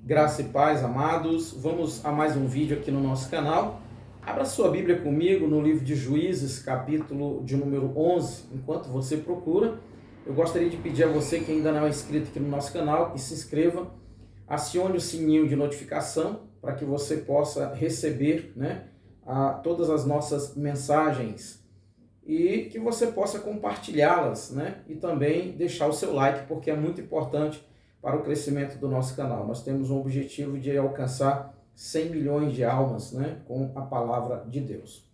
Graça e paz, amados. Vamos a mais um vídeo aqui no nosso canal. Abra sua Bíblia comigo no livro de Juízes, capítulo de número 11. Enquanto você procura, eu gostaria de pedir a você que ainda não é inscrito aqui no nosso canal, que se inscreva, acione o sininho de notificação para que você possa receber, todas as nossas mensagens e que você possa compartilhá-las, e também deixar o seu like, porque é muito importante para o crescimento do nosso canal. Nós temos um objetivo de alcançar 100 milhões de almas, com a palavra de Deus.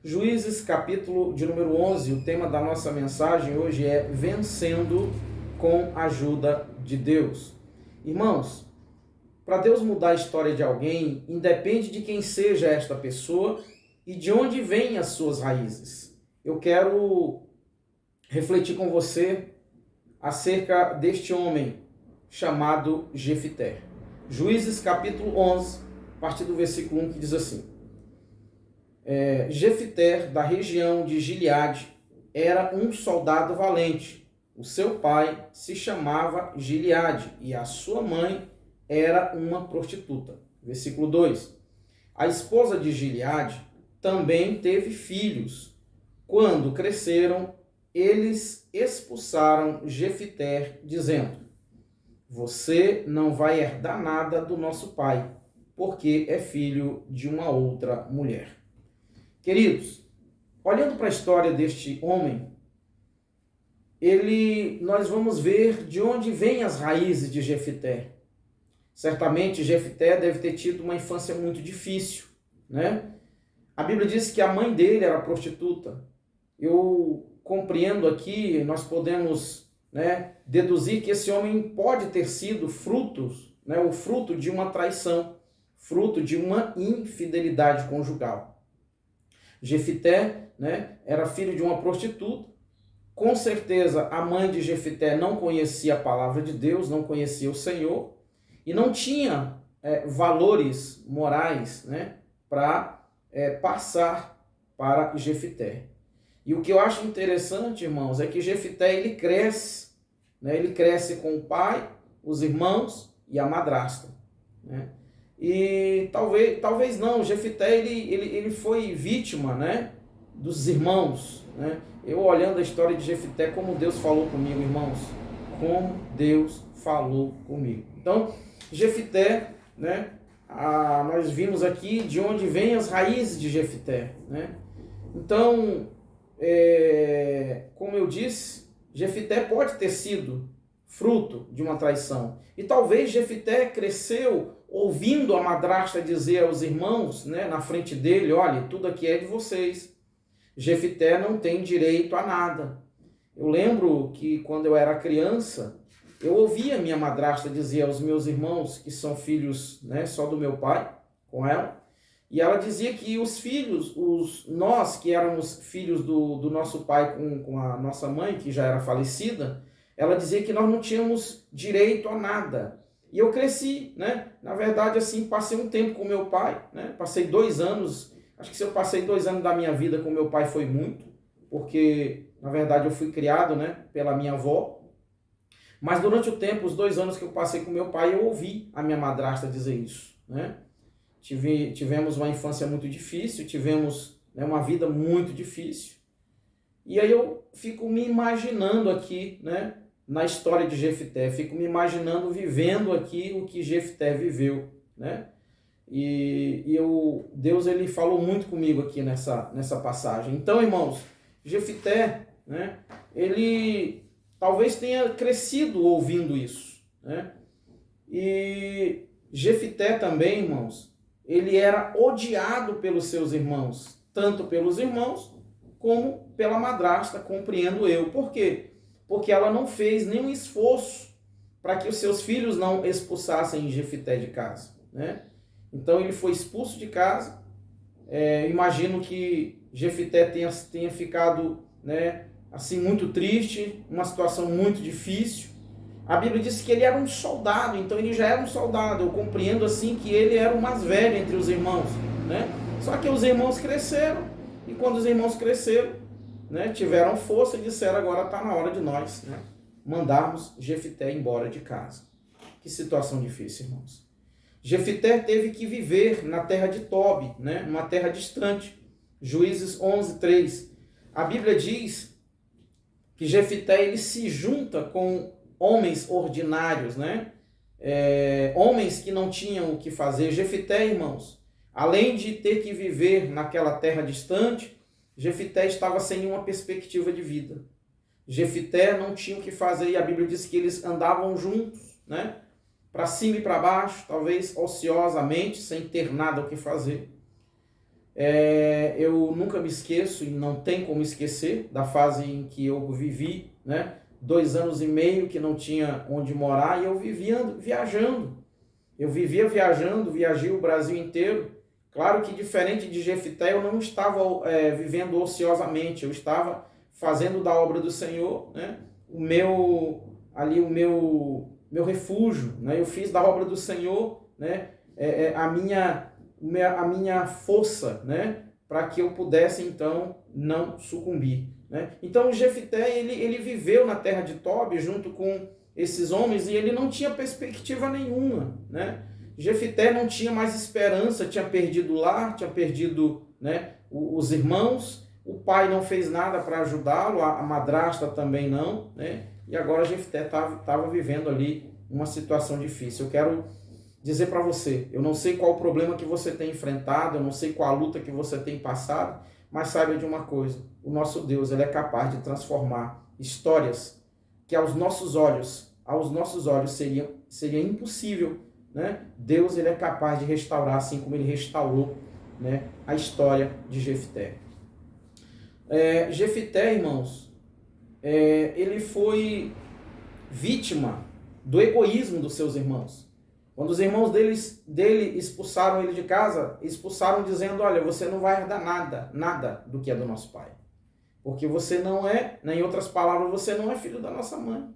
Juízes, capítulo de número 11, o tema da nossa mensagem hoje é Vencendo com a ajuda de Deus. Irmãos, para Deus mudar a história de alguém, independe de quem seja esta pessoa e de onde vêm as suas raízes. Eu quero refletir com você acerca deste homem chamado Jefité. Juízes capítulo 11, a partir do versículo 1, que diz assim: Jefité, da região de Gileade, era um soldado valente. O seu pai se chamava Gileade e a sua mãe era uma prostituta. Versículo 2. A esposa de Gileade também teve filhos. Quando cresceram, eles expulsaram Jefité, dizendo: você não vai herdar nada do nosso pai, porque é filho de uma outra mulher. Queridos, olhando para a história deste homem, nós vamos ver de onde vêm as raízes de Jefité. Certamente Jefité deve ter tido uma infância muito difícil, A Bíblia diz que a mãe dele era prostituta. Eu compreendo aqui, nós podemos deduzir que esse homem pode ter sido o fruto de uma traição, fruto de uma infidelidade conjugal. Jefité, era filho de uma prostituta. Com certeza a mãe de Jefité não conhecia a palavra de Deus, não conhecia o Senhor e não tinha valores morais, para passar para Jefité. E o que eu acho interessante, irmãos, é que Jefité ele cresce com o pai, os irmãos e a madrasta. E talvez não, Jefité ele foi vítima, dos irmãos. Eu olhando a história de Jefité, como Deus falou comigo, irmãos, como Deus falou comigo. Então, Jefité, nós vimos aqui de onde vêm as raízes de Jefité. Então, como eu disse, Jefité pode ter sido fruto de uma traição. E talvez Jefité cresceu ouvindo a madrasta dizer aos irmãos, na frente dele: olha, tudo aqui é de vocês. Jefité não tem direito a nada. Eu lembro que quando eu era criança, eu ouvia minha madrasta dizer aos meus irmãos, que são filhos só do meu pai, com ela, e ela dizia que os filhos, nós que éramos filhos do nosso pai com a nossa mãe, que já era falecida, ela dizia que nós não tínhamos direito a nada. E eu cresci, na verdade, assim, passei um tempo com meu pai, passei 2 anos, acho que se eu passei 2 anos da minha vida com meu pai foi muito, porque, na verdade, eu fui criado, pela minha avó. Mas durante o tempo, os 2 anos que eu passei com meu pai, eu ouvi a minha madrasta dizer isso, Tivemos uma infância muito difícil, tivemos uma vida muito difícil. E aí eu fico me imaginando aqui, na história de Jefité, fico me imaginando vivendo aqui o que Jefité viveu, Deus ele falou muito comigo aqui nessa passagem. Então, irmãos, Jefité, ele talvez tenha crescido ouvindo isso, E Jefité também, irmãos, ele era odiado pelos seus irmãos, tanto pelos irmãos como pela madrasta, compreendo eu. Por quê? Porque ela não fez nenhum esforço para que os seus filhos não expulsassem Jefité de casa, Então ele foi expulso de casa. Imagino que Jefité tenha ficado, assim, muito triste, uma situação muito difícil. A Bíblia diz que ele era um soldado, então ele já era um soldado. Eu compreendo assim que ele era o mais velho entre os irmãos, Só que os irmãos cresceram, e quando os irmãos cresceram, tiveram força e disseram: agora está na hora de nós mandarmos Jefité embora de casa. Que situação difícil, irmãos. Jefité teve que viver na terra de Tobi, né? Numa terra distante. Juízes 11:3. A Bíblia diz que Jefité ele se junta com homens ordinários, né? Homens que não tinham o que fazer. Jefité, irmãos, além de ter que viver naquela terra distante, Jefité estava sem nenhuma perspectiva de vida. Jefité não tinha o que fazer e a Bíblia diz que eles andavam juntos, né? Para cima e para baixo, talvez ociosamente, sem ter nada o que fazer. Eu nunca me esqueço, e não tem como esquecer, da fase em que eu vivi, né? 2 anos e meio que não tinha onde morar e eu vivia viajando. Eu vivia viajando, viajei o Brasil inteiro. Claro que diferente de Jefité, eu não estava vivendo ociosamente, eu estava fazendo da obra do Senhor, né? O meu refúgio, né? Eu fiz da obra do Senhor, né? A minha força, né? Para que eu pudesse então não sucumbir, né? Então Jefité ele viveu na terra de Tobi junto com esses homens e ele não tinha perspectiva nenhuma, né? Jefité não tinha mais esperança, tinha perdido o lar, tinha perdido, né, os irmãos, o pai não fez nada para ajudá-lo, a madrasta também não, né? E agora Jefité estava vivendo ali uma situação difícil. Eu quero dizer para você, eu não sei qual o problema que você tem enfrentado, eu não sei qual a luta que você tem passado, mas saiba de uma coisa, o nosso Deus ele é capaz de transformar histórias que aos nossos olhos seria impossível, né? Deus ele é capaz de restaurar, assim como ele restaurou, né, a história de Jefité. Jefité, irmãos, ele foi vítima do egoísmo dos seus irmãos. Quando os irmãos dele expulsaram ele de casa, expulsaram dizendo, olha, você não vai herdar nada do que é do nosso pai. Porque você não é, né, em outras palavras, você não é filho da nossa mãe.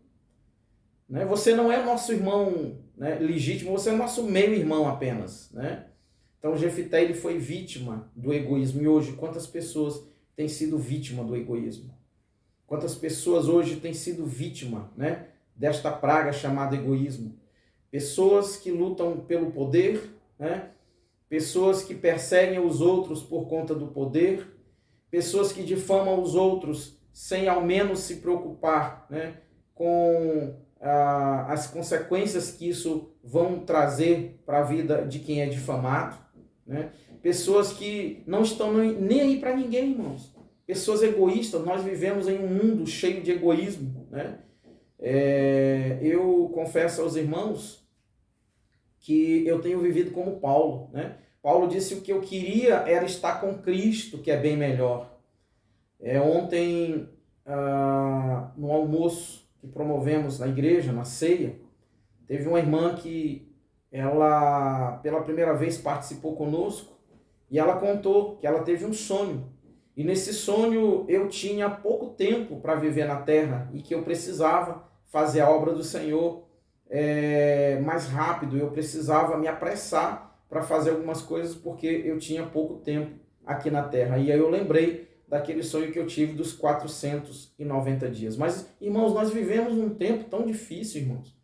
Né? Você não é nosso irmão, né, legítimo, você é nosso meio-irmão apenas. Né? Então Jefité ele foi vítima do egoísmo. E hoje, quantas pessoas têm sido vítima do egoísmo? Quantas pessoas hoje têm sido vítima, né, desta praga chamada egoísmo? Pessoas que lutam pelo poder, né? Pessoas que perseguem os outros por conta do poder, pessoas que difamam os outros sem ao menos se preocupar, né, com as consequências que isso vão trazer para a vida de quem é difamado, né? Pessoas que não estão nem aí para ninguém, irmãos. Pessoas egoístas, nós vivemos em um mundo cheio de egoísmo, né? Eu confesso aos irmãos que eu tenho vivido como Paulo, né? Paulo disse o que eu queria era estar com Cristo, que é bem melhor. Ontem, no almoço que promovemos na igreja, na ceia, teve uma irmã que ela pela primeira vez participou conosco e ela contou que ela teve um sonho. E nesse sonho eu tinha pouco tempo para viver na terra e que eu precisava fazer a obra do Senhor mais rápido, eu precisava me apressar para fazer algumas coisas porque eu tinha pouco tempo aqui na terra. E aí eu lembrei daquele sonho que eu tive dos 490 dias. Mas, irmãos, nós vivemos num tempo tão difícil, irmãos,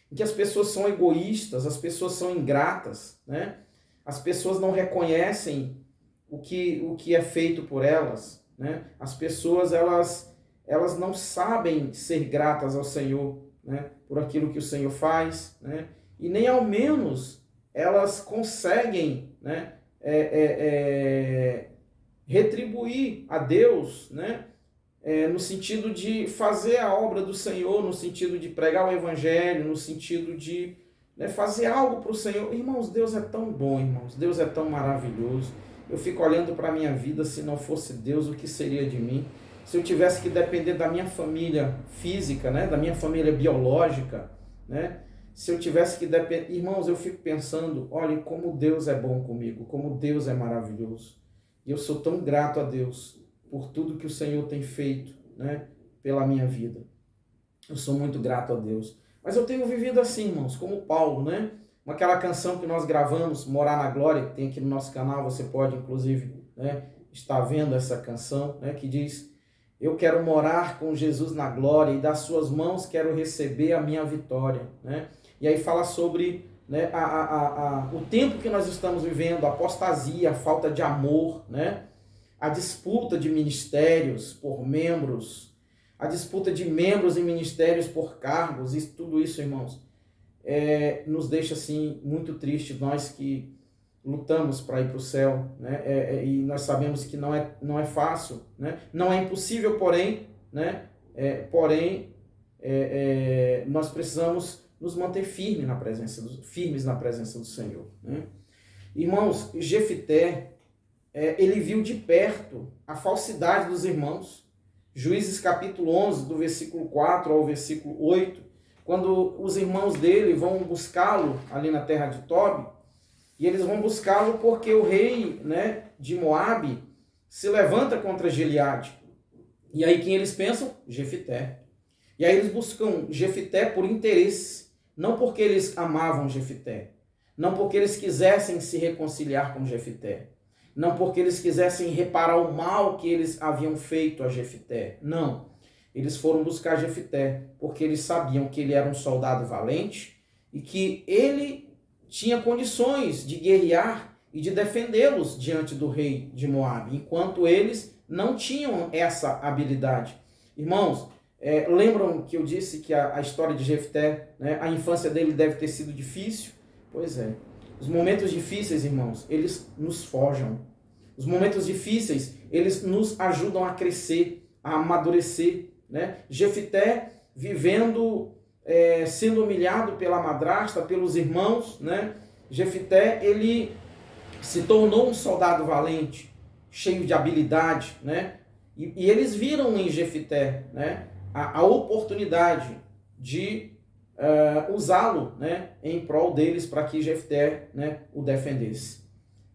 em que as pessoas são egoístas, as pessoas são ingratas, né? As pessoas não reconhecem o que é feito por elas, né? As pessoas, elas não sabem ser gratas ao Senhor, né, por aquilo que o Senhor faz, né, e nem ao menos elas conseguem, né, retribuir a Deus, né, no sentido de fazer a obra do Senhor, no sentido de pregar o Evangelho, no sentido de, né, fazer algo para o Senhor. Irmãos, Deus é tão bom, irmãos, Deus é tão maravilhoso. Eu fico olhando para a minha vida, se não fosse Deus, o que seria de mim? Se eu tivesse que depender da minha família física, né, da minha família biológica, né, se eu tivesse que depender... Irmãos, eu fico pensando, olha como Deus é bom comigo, como Deus é maravilhoso. E eu sou tão grato a Deus por tudo que o Senhor tem feito, né, pela minha vida. Eu sou muito grato a Deus. Mas eu tenho vivido assim, irmãos, como Paulo, né? Aquela canção que nós gravamos, Morar na Glória, que tem aqui no nosso canal, você pode, inclusive, né, estar vendo essa canção, né, que diz... Eu quero morar com Jesus na glória e das suas mãos quero receber a minha vitória, né? E aí fala sobre né, o tempo que nós estamos vivendo, a apostasia, a falta de amor, né, a disputa de ministérios por membros, a disputa de membros em ministérios por cargos, tudo isso, irmãos, nos deixa assim muito triste, nós que lutamos para ir para o céu, né, e nós sabemos que não é fácil, né, não é impossível, porém, né, nós precisamos nos manter firmes na presença do Senhor, né? Irmãos, Jefité, ele viu de perto a falsidade dos irmãos. Juízes capítulo 11, do versículo 4 ao versículo 8, quando os irmãos dele vão buscá-lo ali na terra de Tobi, e eles vão buscá-lo porque o rei, né, de Moabe se levanta contra Gileade. E aí quem eles pensam? Jefité. E aí eles buscam Jefité por interesse, não porque eles amavam Jefité, não porque eles quisessem se reconciliar com Jefité, não porque eles quisessem reparar o mal que eles haviam feito a Jefité, não. Eles foram buscar Jefité porque eles sabiam que ele era um soldado valente e que ele tinha condições de guerrear e de defendê-los diante do rei de Moabe, enquanto eles não tinham essa habilidade. Irmãos, lembram que eu disse que a história de Jefté, né, a infância dele deve ter sido difícil? Pois é. Os momentos difíceis, irmãos, eles nos forjam. Os momentos difíceis, eles nos ajudam a crescer, a amadurecer, né? Jefté vivendo, sendo humilhado pela madrasta, pelos irmãos, né? Jefté, ele se tornou um soldado valente, cheio de habilidade, né? E eles viram em Jefté, né, a oportunidade de usá-lo, né, em prol deles, para que Jefté, né, o defendesse.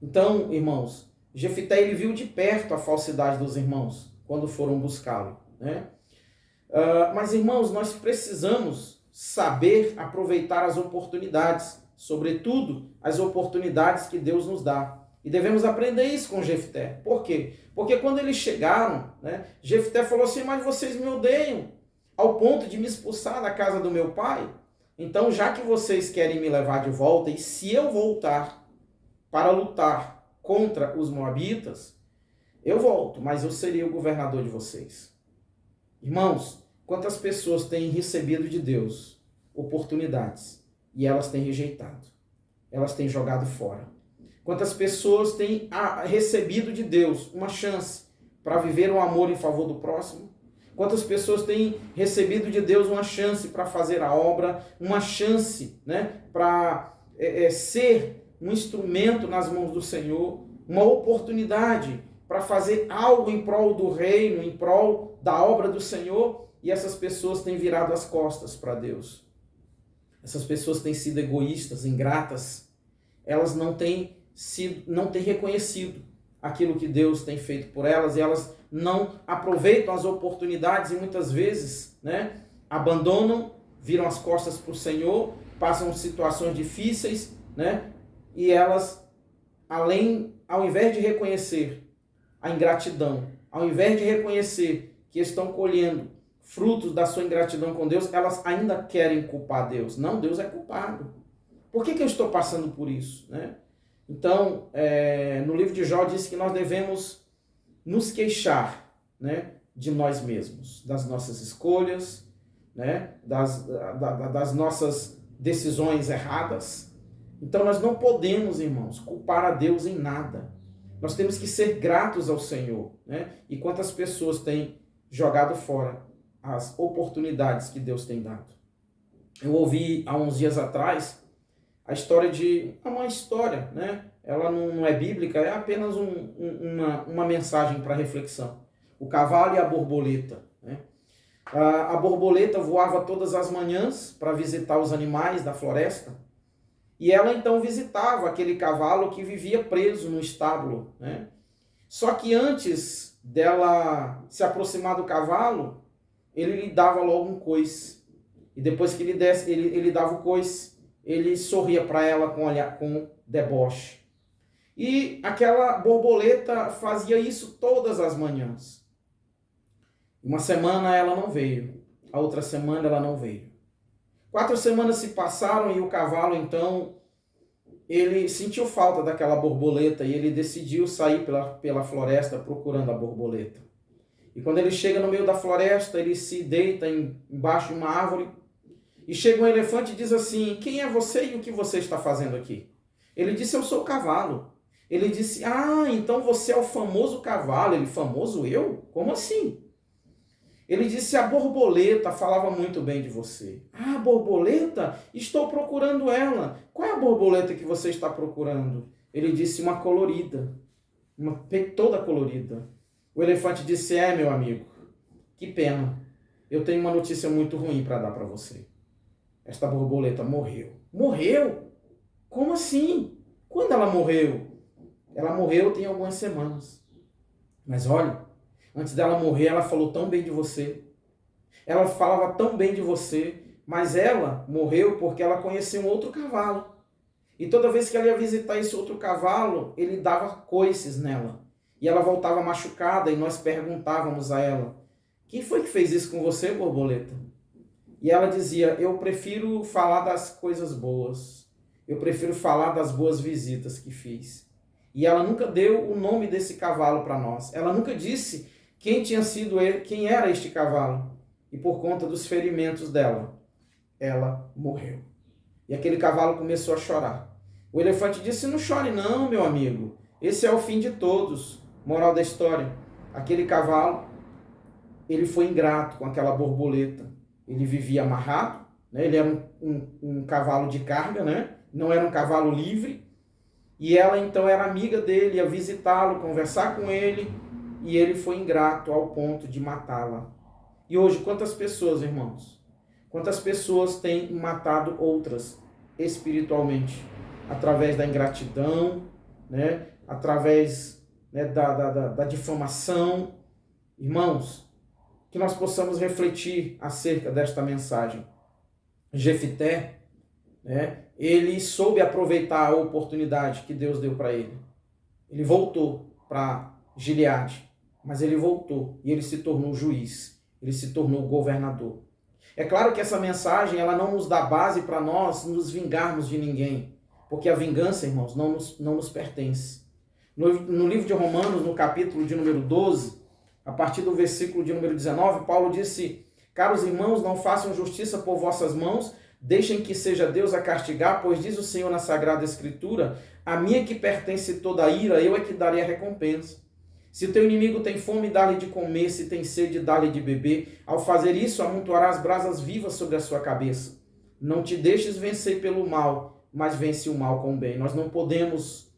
Então, irmãos, Jefté, ele viu de perto a falsidade dos irmãos quando foram buscá-lo, né? Mas, irmãos, nós precisamos saber aproveitar as oportunidades, sobretudo as oportunidades que Deus nos dá. E devemos aprender isso com Jefté. Por quê? Porque quando eles chegaram, né, Jefté falou assim: mas vocês me odeiam ao ponto de me expulsar da casa do meu pai? Então, já que vocês querem me levar de volta, e se eu voltar para lutar contra os moabitas, eu volto, mas eu serei o governador de vocês. Irmãos, quantas pessoas têm recebido de Deus oportunidades e elas têm rejeitado, elas têm jogado fora. Quantas pessoas têm recebido de Deus uma chance para viver um amor em favor do próximo? Quantas pessoas têm recebido de Deus uma chance para fazer a obra, uma chance, né, para ser um instrumento nas mãos do Senhor, uma oportunidade para fazer algo em prol do reino, em prol da obra do Senhor, e essas pessoas têm virado as costas para Deus. Essas pessoas têm sido egoístas, ingratas, elas não têm reconhecido aquilo que Deus tem feito por elas, e elas não aproveitam as oportunidades e muitas vezes, né, abandonam, viram as costas para o Senhor, passam situações difíceis, né, e elas, ao invés de reconhecer a ingratidão, ao invés de reconhecer que estão colhendo frutos da sua ingratidão com Deus, elas ainda querem culpar Deus. Não, Deus é culpado. Por que eu estou passando por isso, né? Então, no livro de Jó diz que nós devemos nos queixar, né, de nós mesmos, das nossas escolhas, né, das nossas decisões erradas. Então nós não podemos, irmãos, culpar a Deus em nada. Nós temos que ser gratos ao Senhor, né? E quantas pessoas têm jogado fora as oportunidades que Deus tem dado. Eu ouvi há uns dias atrás a história uma história, né? Ela não é bíblica, é apenas uma mensagem para reflexão. O cavalo e a borboleta, né? A borboleta voava todas as manhãs para visitar os animais da floresta, e ela então visitava aquele cavalo que vivia preso no estábulo, né? Só que antes dela se aproximar do cavalo, ele lhe dava logo um coice. E depois que ele dava o coice, ele sorria para ela com deboche. E aquela borboleta fazia isso todas as manhãs. Uma semana ela não veio, a outra semana ela não veio. 4 semanas se passaram e o cavalo, então, ele sentiu falta daquela borboleta e ele decidiu sair pela floresta procurando a borboleta. E quando ele chega no meio da floresta, ele se deita embaixo de uma árvore e chega um elefante e diz assim: quem é você e o que você está fazendo aqui? Ele disse: eu sou o cavalo. Ele disse: ah, então você é o famoso cavalo. Ele: famoso eu? Como assim? Ele disse: a borboleta falava muito bem de você. Ah, borboleta? Estou procurando ela. Qual é a borboleta que você está procurando? Ele disse: uma colorida, toda colorida. O elefante disse: é, meu amigo, que pena. Eu tenho uma notícia muito ruim para dar para você. Esta borboleta morreu. Morreu? Como assim? Quando ela morreu? Ela morreu tem algumas semanas. Mas olha, antes dela morrer, ela falou tão bem de você. Ela falava tão bem de você, mas ela morreu porque ela conheceu um outro cavalo. E toda vez que ela ia visitar esse outro cavalo, ele dava coices nela. E ela voltava machucada e nós perguntávamos a ela: quem foi que fez isso com você, borboleta? E ela dizia: eu prefiro falar das coisas boas. Eu prefiro falar das boas visitas que fiz. E ela nunca deu o nome desse cavalo para nós. Ela nunca disse quem tinha sido ele, quem era este cavalo. E por conta dos ferimentos dela, ela morreu. E aquele cavalo começou a chorar. O elefante disse: não chore não, meu amigo. Esse é o fim de todos. Moral da história: aquele cavalo, ele foi ingrato com aquela borboleta. Ele vivia amarrado, né? Ele era um cavalo de carga, né? Não era um cavalo livre. E ela então era amiga dele, ia visitá-lo, conversar com ele, e ele foi ingrato ao ponto de matá-la. E hoje, quantas pessoas, irmãos, quantas pessoas têm matado outras espiritualmente? Através da ingratidão, né? Através, né, da difamação. Irmãos, que nós possamos refletir acerca desta mensagem. Jefité, né, ele soube aproveitar a oportunidade que Deus deu para ele. Ele voltou para Gileade, mas ele voltou e ele se tornou juiz, ele se tornou governador. É claro que essa mensagem ela não nos dá base para nós nos vingarmos de ninguém, porque a vingança, irmãos, não nos pertence. No livro de Romanos, no capítulo de número 12, a partir do versículo de número 19, Paulo disse: caros irmãos, não façam justiça por vossas mãos, deixem que seja Deus a castigar, pois diz o Senhor na Sagrada Escritura: a mim é que pertence toda a ira, eu é que darei a recompensa. Se o teu inimigo tem fome, dá-lhe de comer, se tem sede, dá-lhe de beber. Ao fazer isso, amontoarás brasas vivas sobre a sua cabeça. Não te deixes vencer pelo mal, mas vence o mal com o bem. Nós não podemos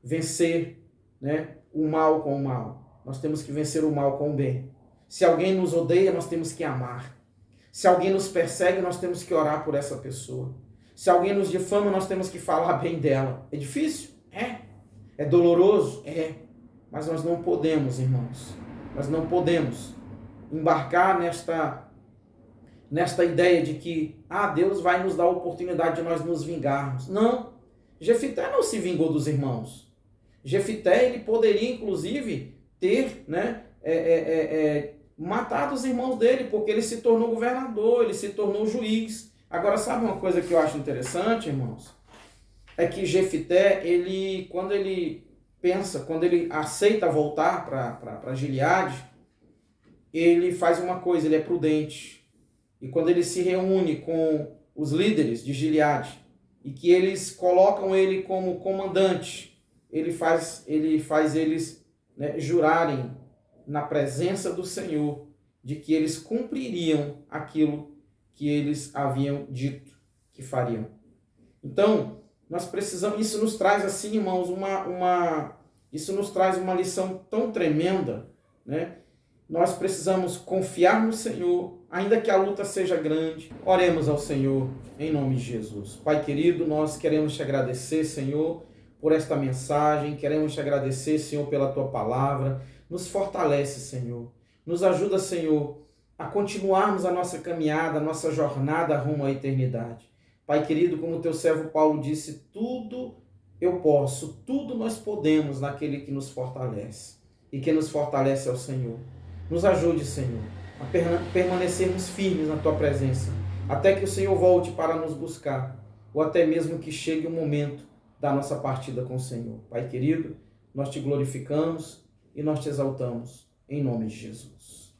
vencer, né, o mal com o mal. Nós temos que vencer o mal com o bem. Se alguém nos odeia, nós temos que amar. Se alguém nos persegue, nós temos que orar por essa pessoa. Se alguém nos difama, nós temos que falar bem dela. É difícil? É. É doloroso? É. Mas nós não podemos, irmãos. Nós não podemos embarcar nesta ideia de que Deus vai nos dar a oportunidade de nós nos vingarmos. Não. Jefité não se vingou dos irmãos. Jefité, ele poderia, inclusive, ter, né, matado os irmãos dele, porque ele se tornou governador, ele se tornou juiz. Agora, sabe uma coisa que eu acho interessante, irmãos? É que Jefité, quando ele aceita voltar para Gileade, ele faz uma coisa, ele é prudente. E quando ele se reúne com os líderes de Gileade, e que eles colocam ele como comandante, ele faz eles, né, jurarem na presença do Senhor de que eles cumpririam aquilo que eles haviam dito que fariam. Então, nós precisamos, isso nos traz assim, irmãos, isso nos traz uma lição tão tremenda, né? Nós precisamos confiar no Senhor, ainda que a luta seja grande. Oremos ao Senhor em nome de Jesus. Pai querido, nós queremos te agradecer, Senhor, por esta mensagem, queremos te agradecer, Senhor, pela tua palavra. Nos fortalece, Senhor. Nos ajuda, Senhor, a continuarmos a nossa caminhada, a nossa jornada rumo à eternidade. Pai querido, como o teu servo Paulo disse, tudo eu posso, tudo nós podemos naquele que nos fortalece. E que nos fortalece é o Senhor. Nos ajude, Senhor, a permanecermos firmes na tua presença até que o Senhor volte para nos buscar, ou até mesmo que chegue o momento da nossa partida com o Senhor. Pai querido, nós te glorificamos e nós te exaltamos, em nome de Jesus.